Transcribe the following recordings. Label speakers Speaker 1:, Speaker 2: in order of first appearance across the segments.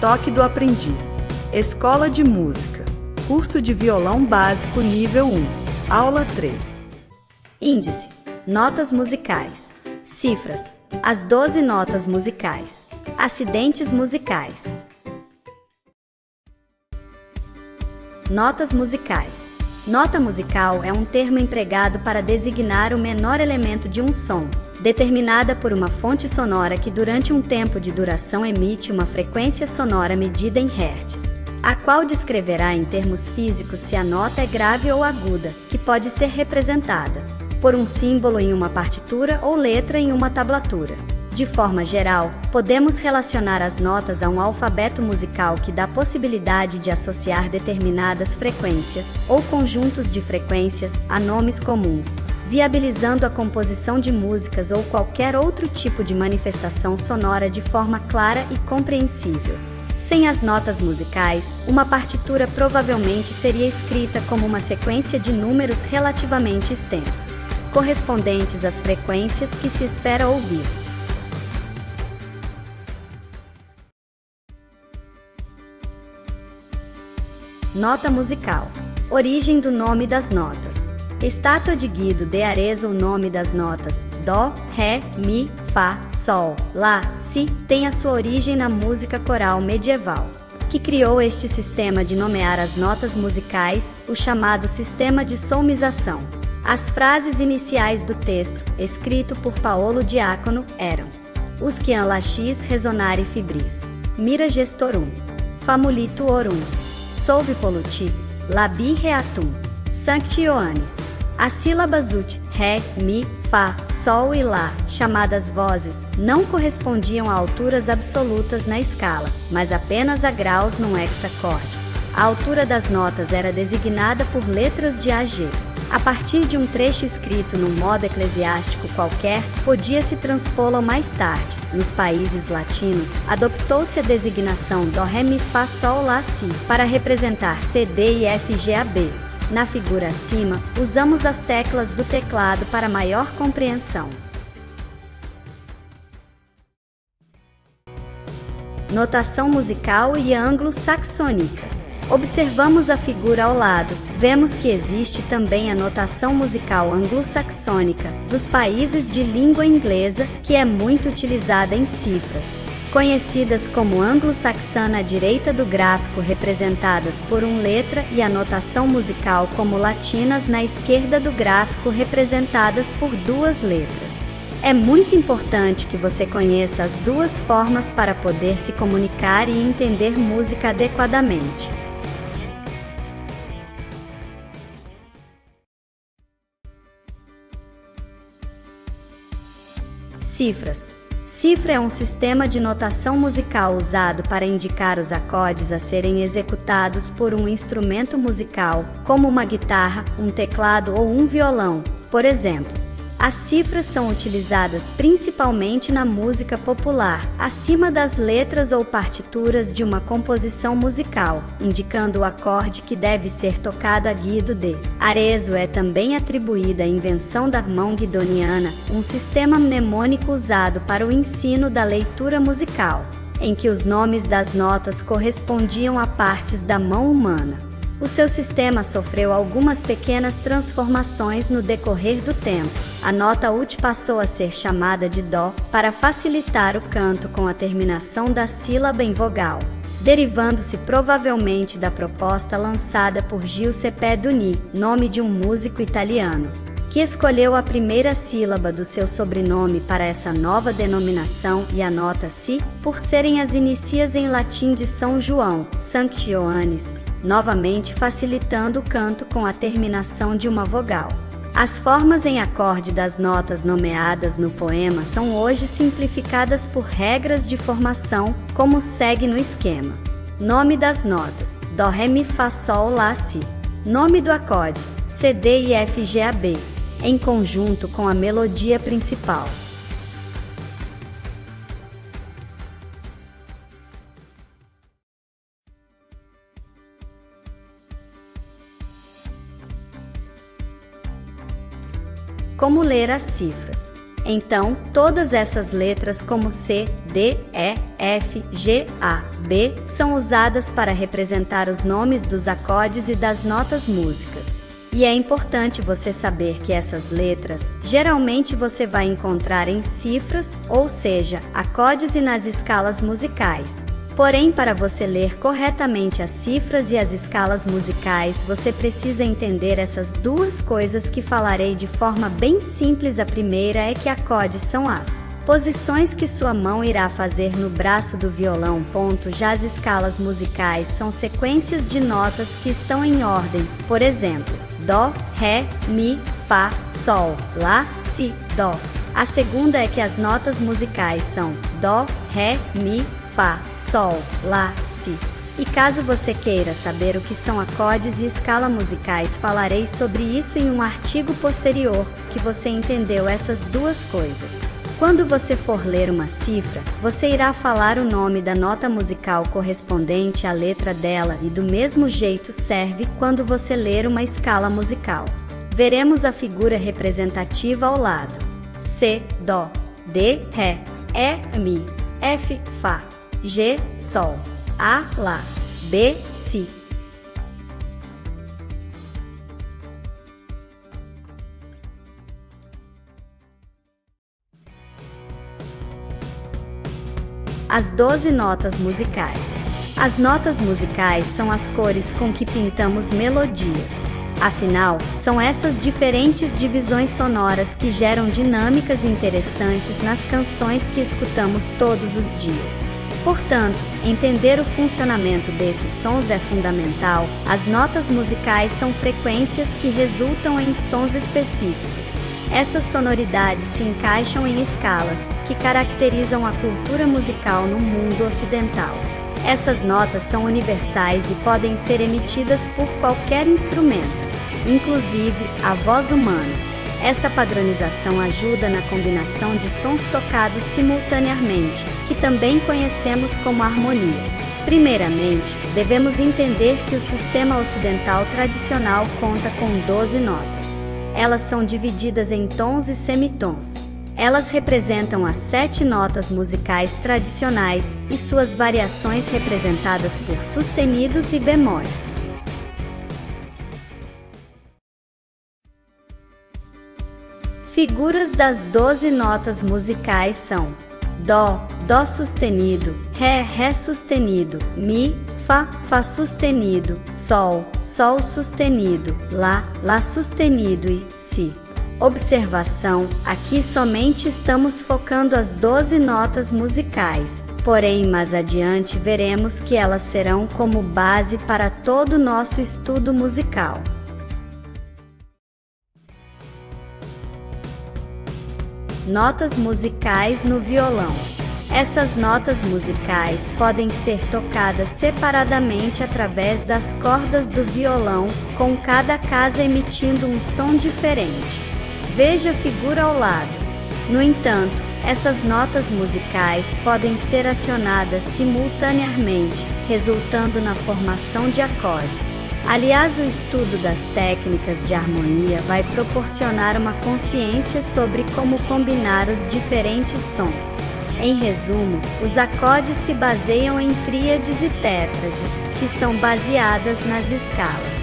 Speaker 1: Toque do Aprendiz. Escola de Música. Curso de Violão Básico Nível 1. Aula 3.
Speaker 2: Índice. Notas musicais. Cifras. As 12 notas musicais. Acidentes musicais. Notas musicais. Nota musical é um termo empregado para designar o menor elemento de um som, determinada por uma fonte sonora que durante um tempo de duração emite uma frequência sonora medida em hertz, a qual descreverá em termos físicos se a nota é grave ou aguda, que pode ser representada por um símbolo em uma partitura ou letra em uma tablatura. De forma geral, podemos relacionar as notas a um alfabeto musical que dá possibilidade de associar determinadas frequências ou conjuntos de frequências a nomes comuns, viabilizando a composição de músicas ou qualquer outro tipo de manifestação sonora de forma clara e compreensível. Sem as notas musicais, uma partitura provavelmente seria escrita como uma sequência de números relativamente extensos, correspondentes às frequências que se espera ouvir. Nota musical. Origem do nome das notas. Estátua de Guido de Arezzo. O nome das notas Dó, Ré, Mi, Fá, Sol, Lá, Si tem a sua origem na música coral medieval, que criou este sistema de nomear as notas musicais, o chamado sistema de solmização. As frases iniciais do texto, escrito por Paolo Diácono, eram: Usquiam laxis resonare fibris, mira gestorum, famulito orum, solve poluti, labi reatum, sancti Ioannis. As sílabas ut, ré, mi, fá, sol e lá, chamadas vozes, não correspondiam a alturas absolutas na escala, mas apenas a graus num hexacorde. A altura das notas era designada por letras de AG. A partir de um trecho escrito num modo eclesiástico qualquer, podia-se transpô-lo mais tarde. Nos países latinos, adoptou-se a designação Dó, Ré, Mi, Fá, Sol, Lá, Si para representar C, D e F, G, A, B. Na figura acima, usamos as teclas do teclado para maior compreensão. Notação musical e anglo-saxônica. Observamos a figura ao lado, vemos que existe também a notação musical anglo-saxônica, dos países de língua inglesa, que é muito utilizada em cifras, conhecidas como anglo-saxana à direita do gráfico, representadas por uma letra, e a notação musical como latinas na esquerda do gráfico, representadas por duas letras. É muito importante que você conheça as duas formas para poder se comunicar e entender música adequadamente. Cifras. Cifra é um sistema de notação musical usado para indicar os acordes a serem executados por um instrumento musical, como uma guitarra, um teclado ou um violão, por exemplo. As cifras são utilizadas principalmente na música popular, acima das letras ou partituras de uma composição musical, indicando o acorde que deve ser tocado a Guido de Arezzo. É também atribuída a invenção da mão guidoniana, um sistema mnemônico usado para o ensino da leitura musical, em que os nomes das notas correspondiam a partes da mão humana. O seu sistema sofreu algumas pequenas transformações no decorrer do tempo. A nota ut passou a ser chamada de dó para facilitar o canto com a terminação da sílaba em vogal, derivando-se provavelmente da proposta lançada por Giuseppe Duni, nome de um músico italiano, que escolheu a primeira sílaba do seu sobrenome para essa nova denominação, e a nota si, por serem as iniciais em latim de São João, Sancti Ioannis, novamente facilitando o canto com a terminação de uma vogal. As formas em acorde das notas nomeadas no poema são hoje simplificadas por regras de formação, como segue no esquema. Nome das notas: Dó, Ré, Mi, Fá, Sol, Lá, Si. Nome do acordes: C, D e F, G, A, B, em conjunto com a melodia principal. Como ler as cifras? Então, todas essas letras como C, D, E, F, G, A, B são usadas para representar os nomes dos acordes e das notas músicas. E é importante você saber que essas letras, geralmente você vai encontrar em cifras, ou seja, acordes e nas escalas musicais. Porém, para você ler corretamente as cifras e as escalas musicais, você precisa entender essas duas coisas que falarei de forma bem simples. A primeira é que acordes são as posições que sua mão irá fazer no braço do violão. Já as escalas musicais são sequências de notas que estão em ordem. Por exemplo, Dó, Ré, Mi, Fá, Sol, Lá, Si, Dó. A segunda é que as notas musicais são Dó, Ré, Mi, Fá, Sol, Lá, Si. E caso você queira saber o que são acordes e escala musicais, falarei sobre isso em um artigo posterior, que você entendeu essas duas coisas. Quando você for ler uma cifra, você irá falar o nome da nota musical correspondente à letra dela e do mesmo jeito serve quando você ler uma escala musical. Veremos a figura representativa ao lado. C, Dó, D, Ré, E, Mi, F, Fá, G, Sol, A, Lá, B, Si. As 12 notas musicais. As notas musicais são as cores com que pintamos melodias. Afinal, são essas diferentes divisões sonoras que geram dinâmicas interessantes nas canções que escutamos todos os dias. Portanto, entender o funcionamento desses sons é fundamental. As notas musicais são frequências que resultam em sons específicos. Essas sonoridades se encaixam em escalas que caracterizam a cultura musical no mundo ocidental. Essas notas são universais e podem ser emitidas por qualquer instrumento, inclusive a voz humana. Essa padronização ajuda na combinação de sons tocados simultaneamente, que também conhecemos como harmonia. Primeiramente, devemos entender que o sistema ocidental tradicional conta com 12 notas. Elas são divididas em tons e semitons. Elas representam as 7 notas musicais tradicionais e suas variações representadas por sustenidos e bemóis. Figuras das 12 notas musicais são Dó, Dó sustenido, Ré, Ré sustenido, Mi, Fá, Fá sustenido, Sol, Sol sustenido, Lá, Lá sustenido e Si. Observação: aqui somente estamos focando as 12 notas musicais, porém mais adiante veremos que elas serão como base para todo o nosso estudo musical. Notas musicais no violão. Essas notas musicais podem ser tocadas separadamente através das cordas do violão, com cada casa emitindo um som diferente. Veja a figura ao lado. No entanto, essas notas musicais podem ser acionadas simultaneamente, resultando na formação de acordes. Aliás, o estudo das técnicas de harmonia vai proporcionar uma consciência sobre como combinar os diferentes sons. Em resumo, os acordes se baseiam em tríades e tétrades, que são baseadas nas escalas.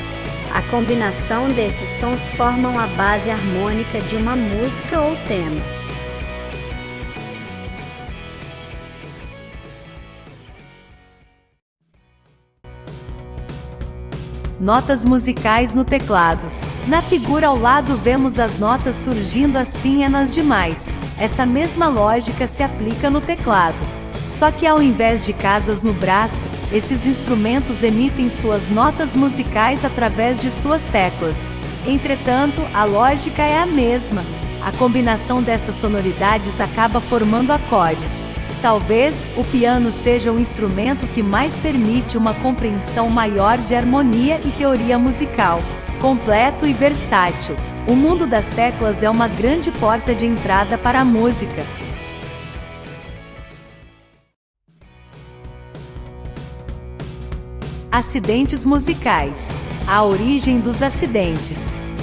Speaker 2: A combinação desses sons formam a base harmônica de uma música ou tema.
Speaker 3: Notas musicais no teclado. Na figura ao lado vemos as notas surgindo assim nas demais. Essa mesma lógica se aplica no teclado. Só que ao invés de casas no braço, esses instrumentos emitem suas notas musicais através de suas teclas. Entretanto, a lógica é a mesma. A combinação dessas sonoridades acaba formando acordes. Talvez o piano seja o instrumento que mais permite uma compreensão maior de harmonia e teoria musical. Completo e versátil, o mundo das teclas é uma grande porta de entrada para a música. Acidentes musicais. A origem dos acidentes.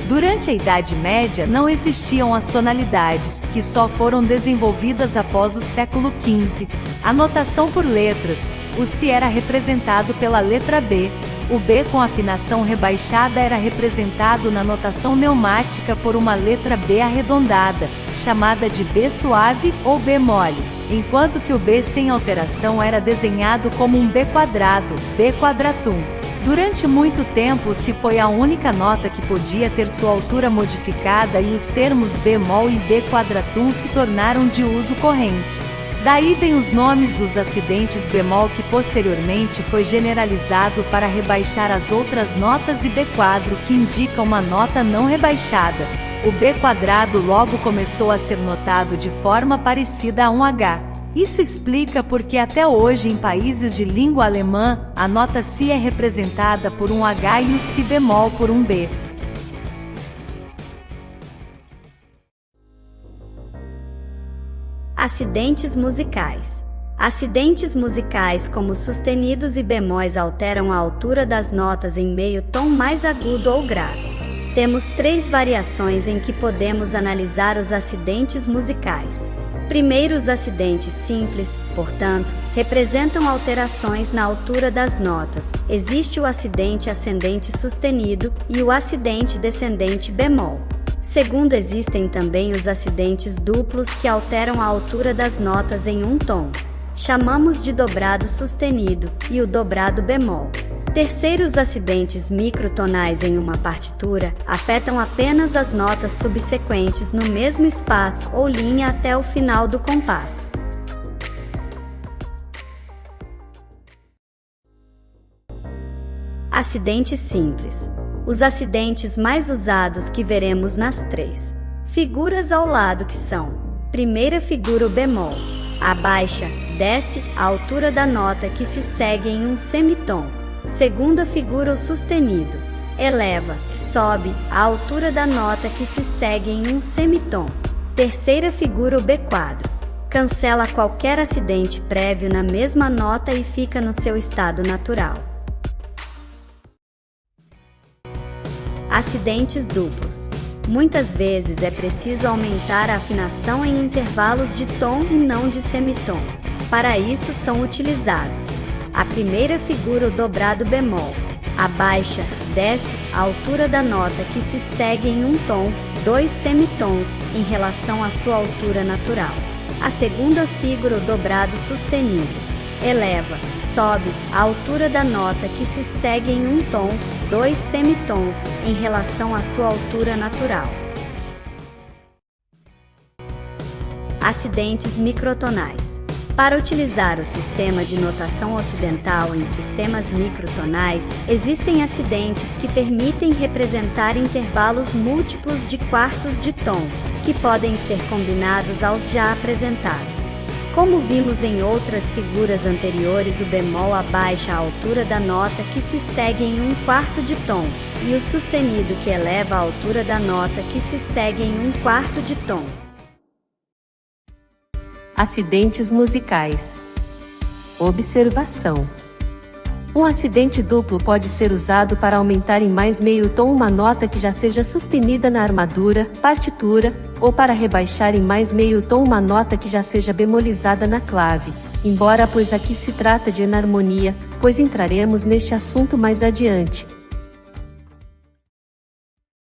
Speaker 3: Durante a Idade Média não existiam as tonalidades, que só foram desenvolvidas após o século XV. A notação por letras, o Si era representado pela letra B. O B com afinação rebaixada era representado na notação neumática por uma letra B arredondada, chamada de B suave ou B mole, enquanto que o B sem alteração era desenhado como um B quadrado, B quadratum. Durante muito tempo o Si foi a única nota que podia ter sua altura modificada e os termos bemol e B quadratum se tornaram de uso corrente. Daí vem os nomes dos acidentes bemol, que posteriormente foi generalizado para rebaixar as outras notas, e B quadro, que indica uma nota não rebaixada. O B quadrado logo começou a ser notado de forma parecida a um H. Isso explica porque até hoje em países de língua alemã, a nota Si é representada por um H e o Si bemol por um B.
Speaker 2: Acidentes musicais. Acidentes musicais como sustenidos e bemóis alteram a altura das notas em meio tom mais agudo ou grave. Temos 3 variações em que podemos analisar os acidentes musicais. Primeiro, os acidentes simples, portanto, representam alterações na altura das notas. Existe o acidente ascendente sustenido e o acidente descendente bemol. Segundo, existem também os acidentes duplos, que alteram a altura das notas em um tom. Chamamos de dobrado sustenido e o dobrado bemol. Terceiro, os acidentes microtonais em uma partitura afetam apenas as notas subsequentes no mesmo espaço ou linha até o final do compasso. Acidentes simples. Os acidentes mais usados que veremos nas 3 figuras ao lado, que são: primeira figura, o bemol. Abaixa, desce a altura da nota que se segue em um semitom. Segunda figura, o sustenido. Eleva, sobe a altura da nota que se segue em um semitom. Terceira figura, o B quadro. Cancela qualquer acidente prévio na mesma nota e fica no seu estado natural. Acidentes duplos. Muitas vezes é preciso aumentar a afinação em intervalos de tom e não de semitom. Para isso são utilizados: a primeira figura, o dobrado bemol. Abaixa, desce a altura da nota que se segue em um tom, 2 semitons em relação à sua altura natural. A segunda figura, o dobrado sustenido. Eleva, sobe a altura da nota que se segue em um tom, 2 semitons em relação à sua altura natural. Acidentes microtonais. Para utilizar o sistema de notação ocidental em sistemas microtonais, existem acidentes que permitem representar intervalos múltiplos de quartos de tom, que podem ser combinados aos já apresentados. Como vimos em outras figuras anteriores, o bemol abaixa a altura da nota que se segue em um quarto de tom, e o sustenido, que eleva a altura da nota que se segue em um quarto de tom.
Speaker 4: Acidentes musicais. Observação: um acidente duplo pode ser usado para aumentar em mais meio tom uma nota que já seja sustenida na armadura, partitura, ou para rebaixar em mais meio tom uma nota que já seja bemolizada na clave, embora pois aqui se trata de enarmonia, pois entraremos neste assunto mais adiante.